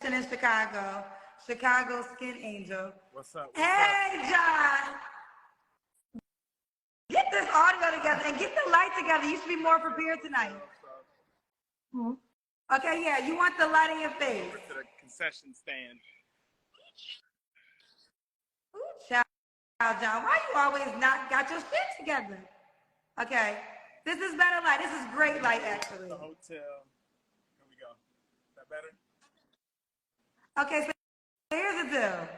in Chicago. Chicago Skin Angel. What's up? Hey, John. Get this audio together and get the light together. You should be more prepared tonight. Okay, yeah, you want the light in your face. To the concession stand. Ooh, child, John, why you always not got your shit together? Okay, this is better light. This is great light, actually. The hotel. Here we go. Is that better? Okay, so here's the deal.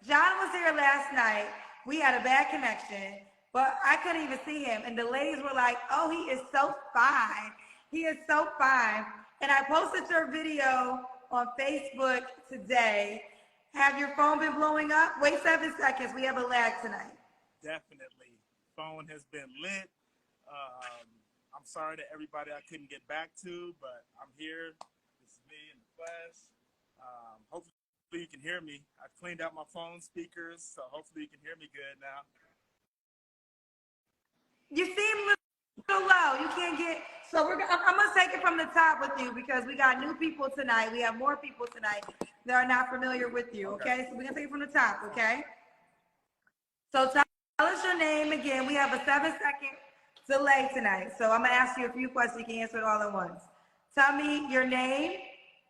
John was here last night. We had a bad connection, but I couldn't even see him. And the ladies were like, oh, he is so fine. He is so fine. And I posted your video on Facebook today. Have your phone been blowing up? Wait 7 seconds. We have a lag tonight. Definitely. Phone has been lit. I'm sorry to everybody I couldn't get back to, but I'm here. This is me in the flesh. Hopefully you can hear me. I cleaned out my phone speakers, so hopefully you can hear me good now. You seem a little low. You can't get, so I'm going to take it from the top with you because we got new people tonight. We have more people tonight that are not familiar with you, okay? So we're going to take it from the top, okay? So tell us your name again. We have a 7-second delay tonight. So I'm going to ask you a few questions. You can answer it all at once. Tell me your name,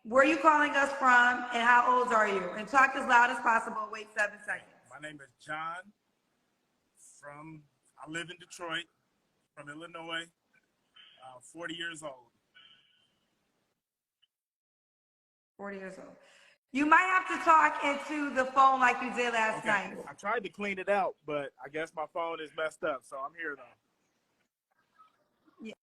where are you calling us from, and how old are you? And talk as loud as possible. Wait 7 seconds. My name is John. I live in Detroit, from Illinois. 40 years old. 40 years old. You might have to talk into the phone like you did last night. I tried to clean it out, but I guess my phone is messed up, so I'm here though. Yeah.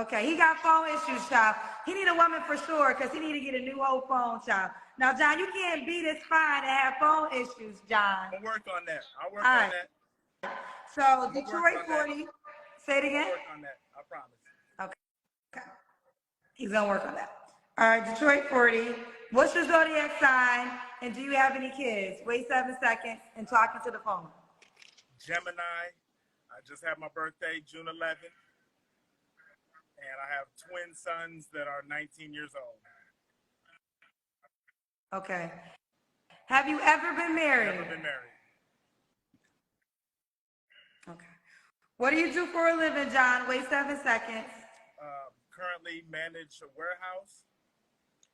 Okay, he got phone issues, child. He need a woman for sure because he need to get a new old phone, child. Now, John, you can't be this fine and have phone issues, John. I'll work on that. I'll work on that. So, Detroit 40. Say it again. I'll work on that. I promise. Okay. He's going to work on that. All right, Detroit 40. What's your zodiac sign, and do you have any kids? Wait 7 seconds and talk into the phone. Gemini. I just had my birthday, June 11th. And I have twin sons that are 19 years old. Okay. Have you ever been married? Never been married. Okay. What do you do for a living, John? Wait 7 seconds. Currently manage a warehouse,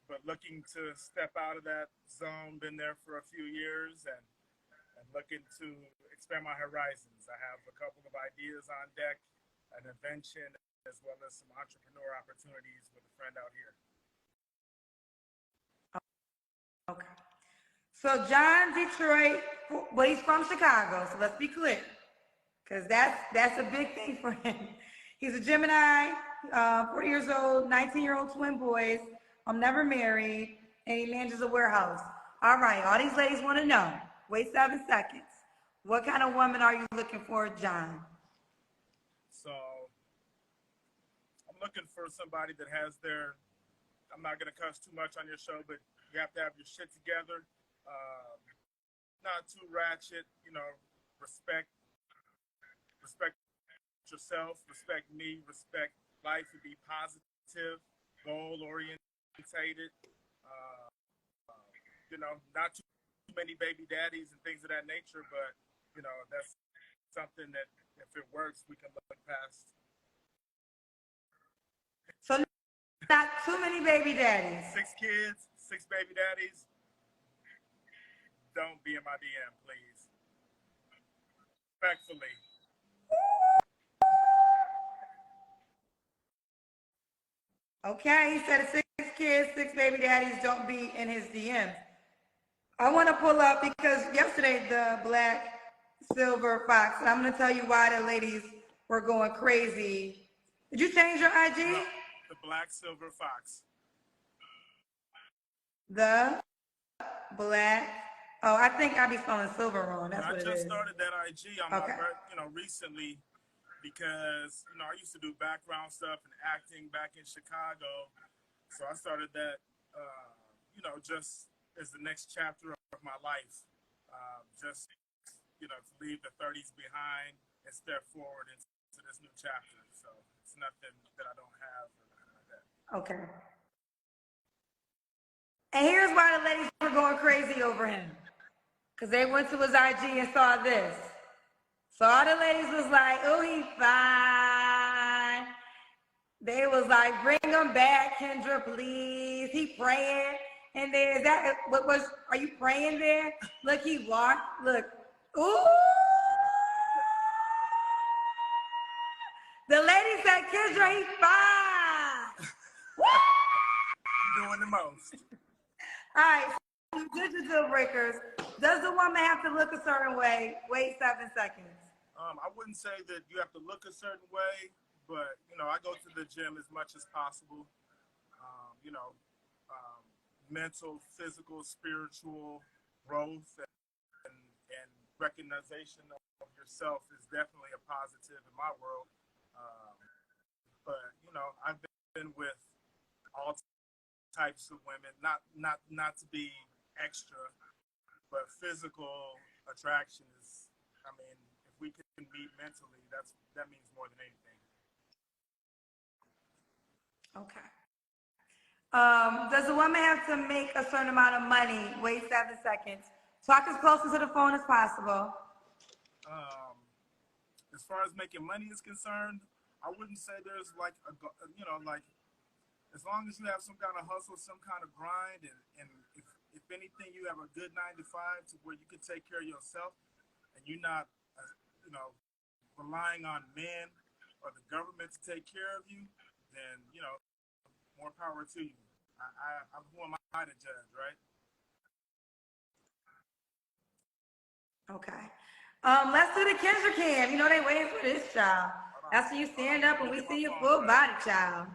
but looking to step out of that zone. Been there for a few years and looking to expand my horizons. I have a couple of ideas on deck, an invention, as well as some entrepreneur opportunities with a friend out here. Okay. So John, Detroit, well, he's from Chicago, so let's be clear, because that's a big thing for him. He's a Gemini, 40 years old, 19-year-old twin boys. I'm never married, and he manages a warehouse. All right, all these ladies want to know. Wait 7 seconds. What kind of woman are you looking for, John? So I'm looking for somebody that has their, I'm not going to cuss too much on your show, but you have to have your shit together. Not too ratchet, respect yourself, respect me, respect life, and be positive, goal oriented, not too many baby daddies and things of that nature, but that's something that if it works, we can look past. So not too many baby daddies. 6 kids, 6 baby daddies. Don't be in my DM, please. Respectfully. Okay, he said 6 kids, 6 baby daddies, don't be in his DMs. I want to pull up because yesterday the Black Silver Fox, and I'm going to tell you why the ladies were going crazy. Did you change your IG? No, the Black Silver Fox. The Black, I think I be spelling silver wrong. That's what it is. I just started that IG on my, recently because, I used to do background stuff and acting back in Chicago. So I started that, just as the next chapter of my life. To leave the 30s behind and step forward into this new chapter. So it's nothing that I don't have or nothing like that. Okay. And here's why the ladies were going crazy over him. Because they went to his IG and saw this. So all the ladies was like, oh, he fine. They was like, bring him back, Kendra, please. He praying. And there, is that, what was, are you praying there? Look, he walked, look. Ooh. The lady said, Kendra, he fine. Woo! You're doing the most. All right, so you did your deal breakers. Does the woman have to look a certain way? Wait 7 seconds. I wouldn't say that you have to look a certain way, but you know, I go to the gym as much as possible. You know, mental, physical, spiritual growth and recognition of yourself is definitely a positive in my world. But you know, I've been with all types of women, not to be extra, but physical attraction is, I mean, if we can meet mentally, that means more than anything. Okay. Does a woman have to make a certain amount of money? Wait 7 seconds. Talk as close to the phone as possible. As far as making money is concerned, I wouldn't say there's like you know, like as long as you have some kind of hustle, some kind of grind, and if anything, you have a good 9 to 5 to where you can take care of yourself, and you're not, you know, relying on men or the government to take care of you, then you know, more power to you. Who am I to judge, right? Okay. Let's do the Kendra cam. You know they waiting for this, child. That's when you stand up and we see your full body, child.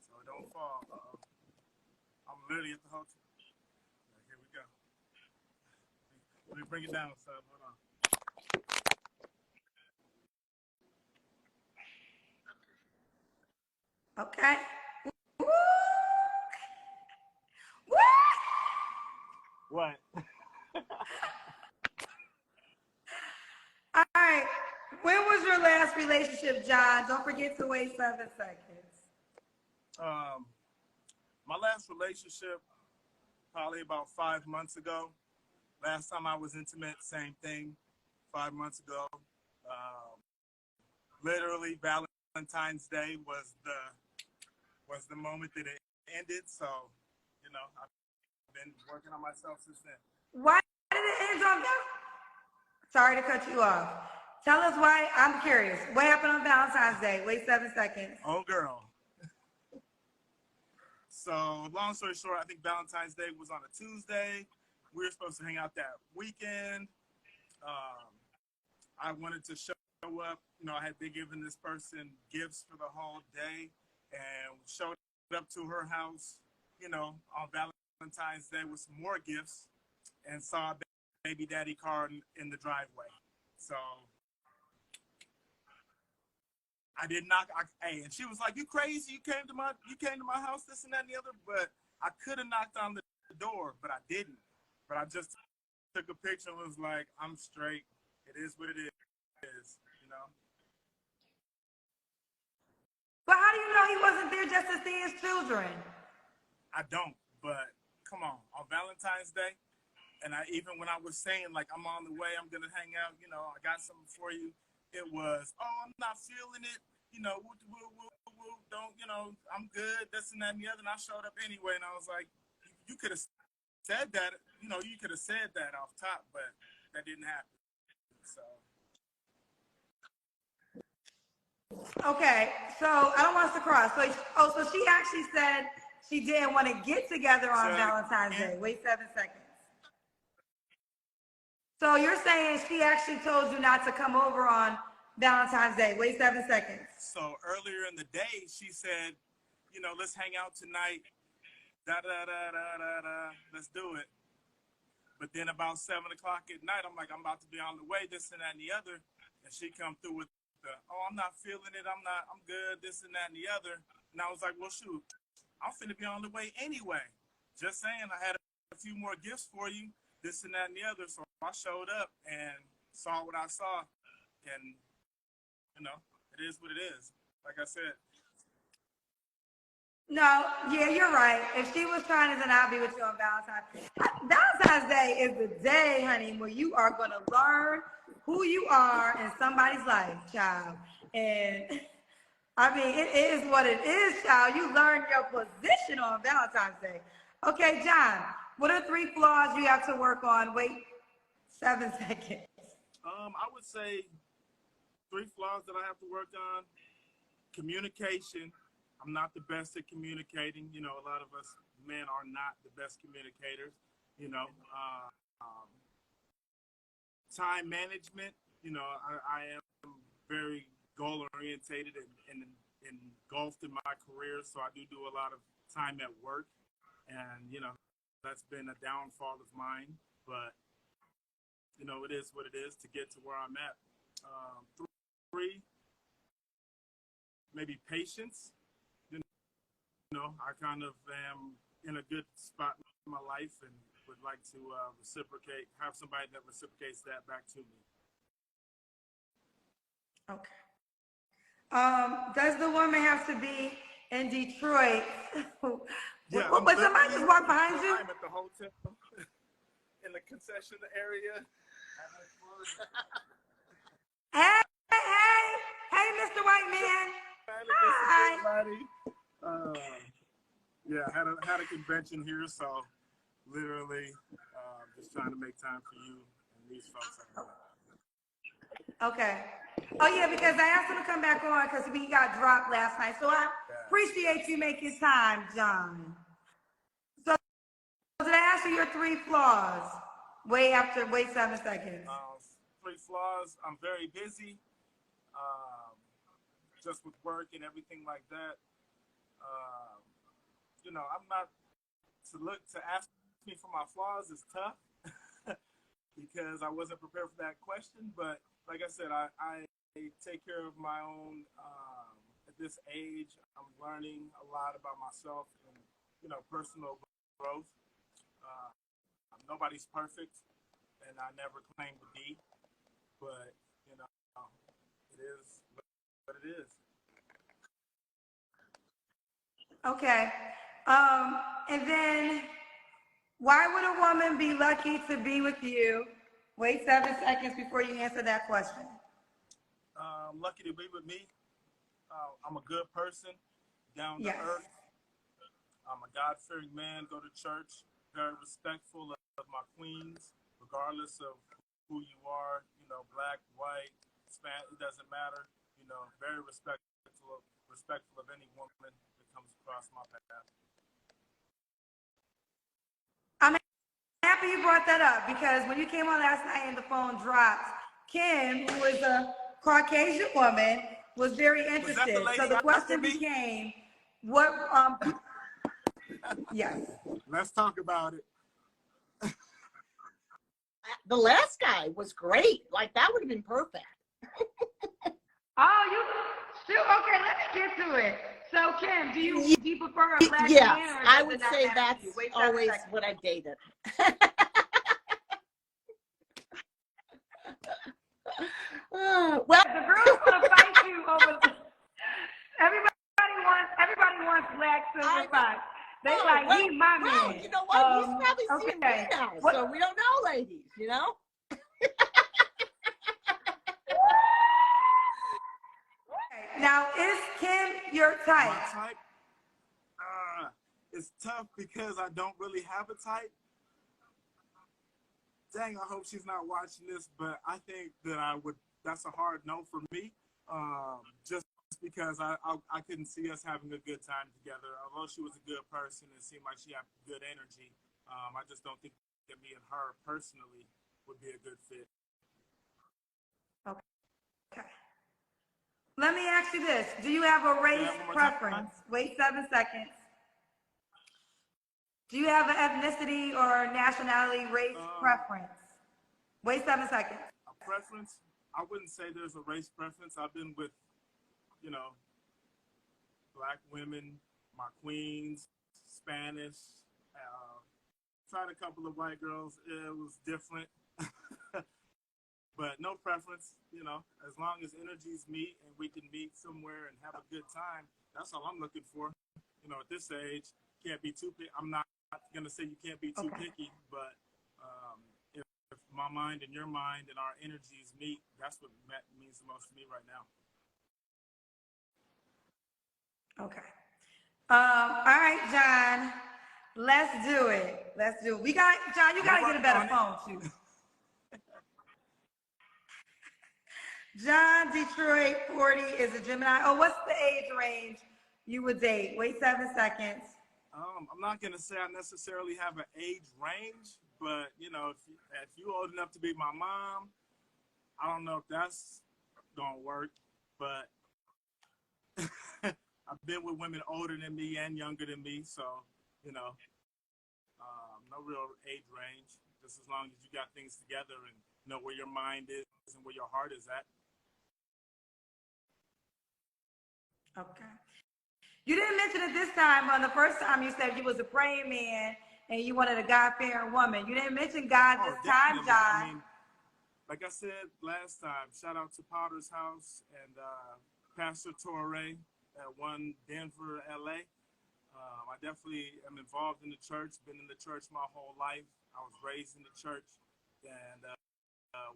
So don't fall. I'm literally at the hotel. Here we go. Let me bring it down, son. Hold on. Okay. Woo! Woo! What? All right. When was your last relationship, John? Don't forget to wait 7 seconds. My last relationship, probably about 5 months ago. Last time I was intimate, same thing, 5 months ago. Literally, Valentine's Day was the moment that it ended. So, you know, I've been working on myself since then. Why did it end on that? Sorry to cut you off. Tell us why. I'm curious. What happened on Valentine's Day? Wait 7 seconds. Oh, girl. So, long story short, I think Valentine's Day was on a Tuesday. We were supposed to hang out that weekend. I wanted to show up. You know, I had been giving this person gifts for the whole day and showed up to her house, you know, on Valentine's Day with some more gifts and saw a baby daddy car in the driveway. So I did knock. Hey, and she was like, "You crazy? You came to my house, this and that and the other." But I could have knocked on the door, but I didn't. But I just took a picture and was like, "I'm straight. It is what it is," you know. But how do you know he wasn't there just to see his children? I don't. But come on Valentine's Day, and even when I was saying like I'm on the way, I'm gonna hang out. You know, I got something for you. It was, oh, I'm not feeling it. You know, don't, you know, I'm good, this and that and the other. And I showed up anyway, and I was like, you could have said that, you know, you could have said that off top, but that didn't happen. So. Okay, so I don't want us to cross. So she actually said she didn't want to get together on Valentine's Day. Wait 7 seconds. So you're saying she actually told you not to come over on Valentine's Day. Wait 7 seconds. So earlier in the day, she said, you know, let's hang out tonight. Da da da da da da. Let's do it. But then about 7 o'clock at night, I'm like, I'm about to be on the way, this and that and the other. And she come through with the, oh, I'm not feeling it. I'm good, this and that and the other. And I was like, well, shoot, I'm finna be on the way anyway. Just saying, I had a few more gifts for you, this and that and the other. So I showed up and saw what I saw. And, you know, it is what it is. Like I said. No, yeah, you're right. If she was trying to, then I'll be with you on Valentine's. Valentine's Day is the day, honey, where you are going to learn who you are in somebody's life, child. And I mean, it is what it is, child. You learn your position on Valentine's Day. Okay, John, what are three flaws you have to work on? Wait 7 seconds. I would say three flaws that I have to work on. Communication. I'm not the best at communicating. You know, a lot of us men are not the best communicators. You know, time management. You know, I am very goal orientated and engulfed in my career, so I do a lot of time at work, and you know, that's been a downfall of mine. But you know, it is what it is to get to where I'm at. Three, maybe patience. You know, I kind of am in a good spot in my life and would like to reciprocate, have somebody that reciprocates that back to me. Okay. Does the woman have to be in Detroit? Yeah, But somebody just walked behind you? I'm at the hotel in the concession area. Hey, hey, Mr. White Man. Hi. Yeah, I had a convention here, so literally just trying to make time for you and these folks. Okay. Oh yeah, because I asked him to come back on because we got dropped last night. So I appreciate you making time, John. So did I ask you your three flaws? Wait 7 seconds. Three flaws. I'm very busy, just with work and everything like that. You know, I'm not to ask me for my flaws is tough because I wasn't prepared for that question. But like I said, I take care of my own. At this age, I'm learning a lot about myself and you know personal growth. Nobody's perfect, and I never claim to be. But you know, it is what it is. Okay. And then why would a woman be lucky to be with you? Wait 7 seconds before you answer that question. Lucky to be with me. I'm a good person, down to earth. I'm a God-fearing man, go to church, very respectful of my queens, regardless of who you are, you know, black, white, Spanish, it doesn't matter. You know, very respectful of any woman that comes across my path. I'm happy you brought that up because when you came on last night and the phone dropped, Kim, who is a Caucasian woman, was very interested. So the question became, what? Yes. Let's talk about it. The last guy was great. Like that would have been perfect. Oh, you shoot. Okay, let's get to it. So, Kim, do you prefer a black yes, man? Or I would say that's always what I dated. Well, the girls want to fight you over. Everybody wants black silver fox. They he's my man. You know what? He's probably seen me now, so we don't know, ladies. You know. Now, is Kim your type? My type? It's tough because I don't really have a type. Dang, I hope she's not watching this, but I think that that's a hard no for me. Just because I couldn't see us having a good time together. Although she was a good person and seemed like she had good energy, I just don't think that me and her personally would be a good fit. Okay. Let me ask you this. Do you have a race preference? Wait 7 seconds. Do you have an ethnicity or nationality race preference? Wait 7 seconds. A preference? I wouldn't say there's a race preference. I've been with, you know, black women, my queens, Spanish, tried a couple of white girls. It was different. But no preference, you know, as long as energies meet and we can meet somewhere and have a good time, that's all I'm looking for. you know, at this age, can't be too picky. I'm not gonna say you can't be too picky, but if my mind and your mind and our energies meet, that's what means the most to me right now. Okay. All right, John. Let's do it. Let's do it. We got John. You gotta get a better phone too. John, Detroit, 40 is a Gemini. Oh, what's the age range you would date? Wait 7 seconds. I'm not gonna say I necessarily have an age range, but you know, if you old enough to be my mom, I don't know if that's gonna work. But I've been with women older than me and younger than me, so you know, no real age range. Just as long as you got things together and know where your mind is and where your heart is at. Okay. You didn't mention it this time. On the first time, you said you was a praying man and you wanted a God-fearing woman. You didn't mention God this time, John. I mean, like I said last time, shout out to Potter's House and Pastor Torre at One Denver, LA. I definitely am involved in the church, been in the church my whole life. I was raised in the church and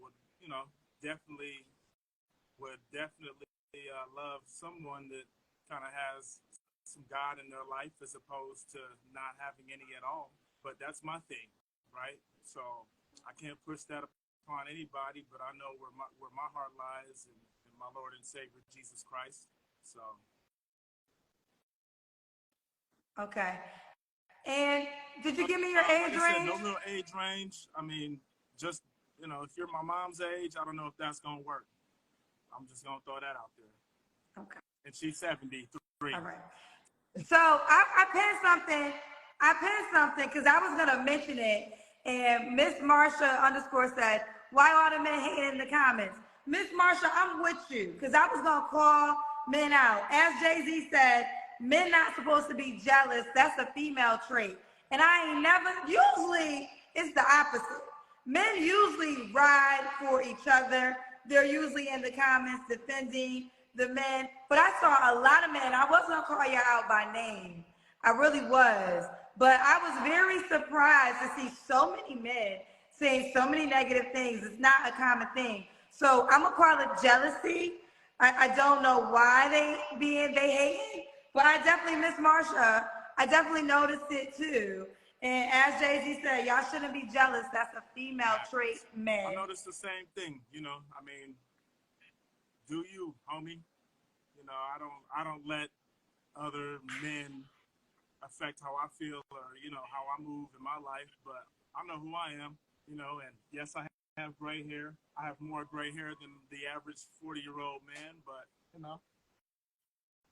would, you know, definitely love someone that kind of has some God in their life as opposed to not having any at all. But that's my thing, right? So I can't push that upon anybody, but I know where my heart lies in my Lord and Savior, Jesus Christ. So. Okay. And did you give me your age range? No real age range. I mean, just, you know, if you're my mom's age, I don't know if that's going to work. I'm just going to throw that out there. Okay. And she's 73. All right. So I pinned something. I pinned something because I was going to mention it. And Miss Marsha _ said, why all the men hating in the comments? Miss Marsha, I'm with you because I was going to call men out. As Jay-Z said, men not supposed to be jealous. That's a female trait. And I ain't never, usually it's the opposite. Men usually ride for each other. They're usually in the comments defending the men. But I saw a lot of men. I wasn't going to call you out by name. I really was. But I was very surprised to see so many men saying so many negative things. It's not a common thing. So I'm going to call it jealousy. I don't know why they hating. But I definitely, Miss Marsha, I definitely noticed it too. And as Jay-Z said, y'all shouldn't be jealous. That's a female trait, man. I noticed the same thing, you know. I mean, do you, homie? You know, I don't let other men affect how I feel or, you know, how I move in my life. But I know who I am, you know, and yes, I have gray hair. I have more gray hair than the average 40-year-old man, but, you know.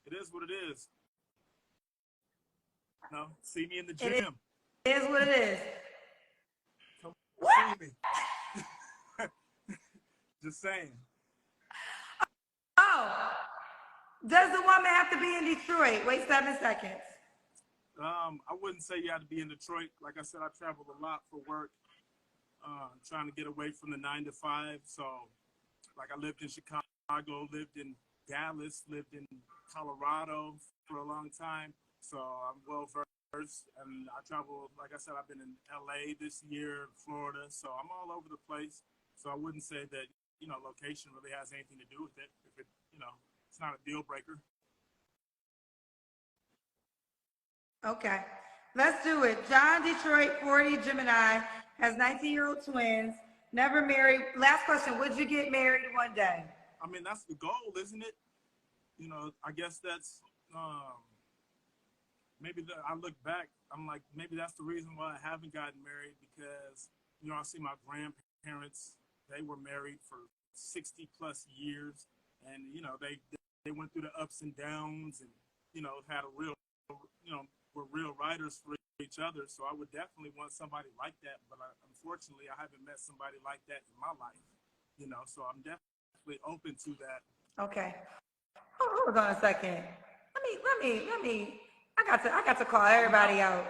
It is what it is. No, see me in the gym. It is what it is. Come what? See me. Just saying. Oh, does the woman have to be in Detroit? Wait 7 seconds. I wouldn't say you have to be in Detroit. Like I said, I travel a lot for work, trying to get away from the 9 to 5. So, like I lived in Chicago, lived in Dallas, lived in Colorado for a long time, so I'm well versed. And I travel, like I said, I've been in LA this year, Florida, so I'm all over the place. So I wouldn't say that, you know, location really has anything to do with it. If it, you know, it's not a deal breaker. Okay, let's do it. John, Detroit, 40, Gemini, has 19-year-old twins, never married. Last question, would you get married one day? I mean, that's the goal, isn't it? You know, I guess that's, I look back, I'm like, maybe that's the reason why I haven't gotten married because, you know, I see my grandparents, they were married for 60 plus years and, you know, they went through the ups and downs and, you know, had a real, you know, were real writers for each other. So I would definitely want somebody like that. But unfortunately, I haven't met somebody like that in my life, you know, so I'm definitely open to that. Okay. Hold on a second. Let me. I got to call everybody out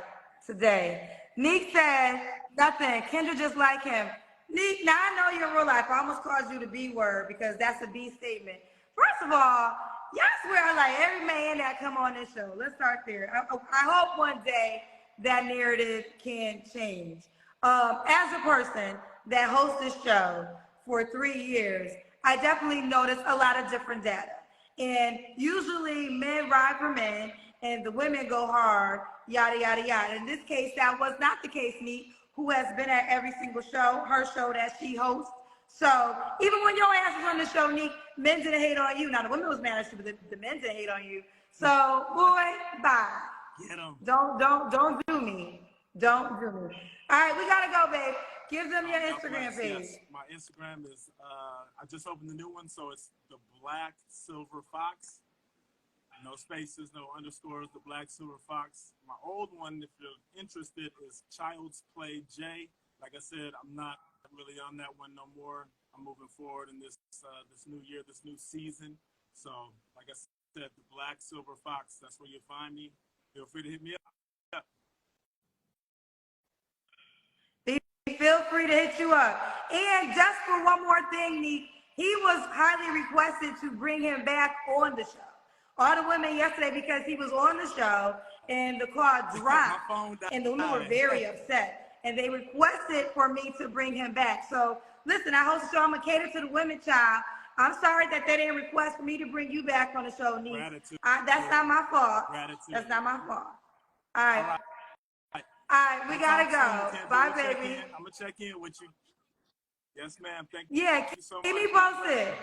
today. Neek said nothing. Kendra just like him. Neek, now I know you're in real life. I almost called you the B word because that's a B statement. First of all, Yes, I like every man that come on this show. Let's start there. I hope one day that narrative can change. As a person that hosts this show for 3 years, I definitely noticed a lot of different data. And usually men ride for men and the women go hard, yada, yada, yada. In this case, that was not the case, Neek, who has been at every single show, her show that she hosts. So even when your ass was on the show, Neek, men didn't hate on you. Now the women was mad at you, but the men didn't hate on you. So boy, bye. Get 'em. Don't do me. Don't do me. All right, we gotta go, babe. Give them your Instagram page. Yes, my Instagram is, I just opened the new one, so it's the Black Silver Fox. No spaces, no underscores, the Black Silver Fox. My old one, if you're interested, is Child's Play J. Like I said, I'm not really on that one no more. I'm moving forward in this this new year, this new season. So, like I said, the Black Silver Fox, that's where you'll find me. Feel free to hit me up. Feel free to hit you up. And just for one more thing, Neek, he was highly requested to bring him back on the show. All the women yesterday, because he was on the show and the car dropped, and the women were very upset. And they requested for me to bring him back. So, listen, I host the show. I'm going to cater to the women, child. I'm sorry that they didn't request for me to bring you back on the show, Neek. That's not my fault. Gratitude. That's not my fault. All right. All right, we gotta go. Bye, baby. I'm gonna check in with you. Yes, ma'am. Thank you. Yeah, so keep much. me posted.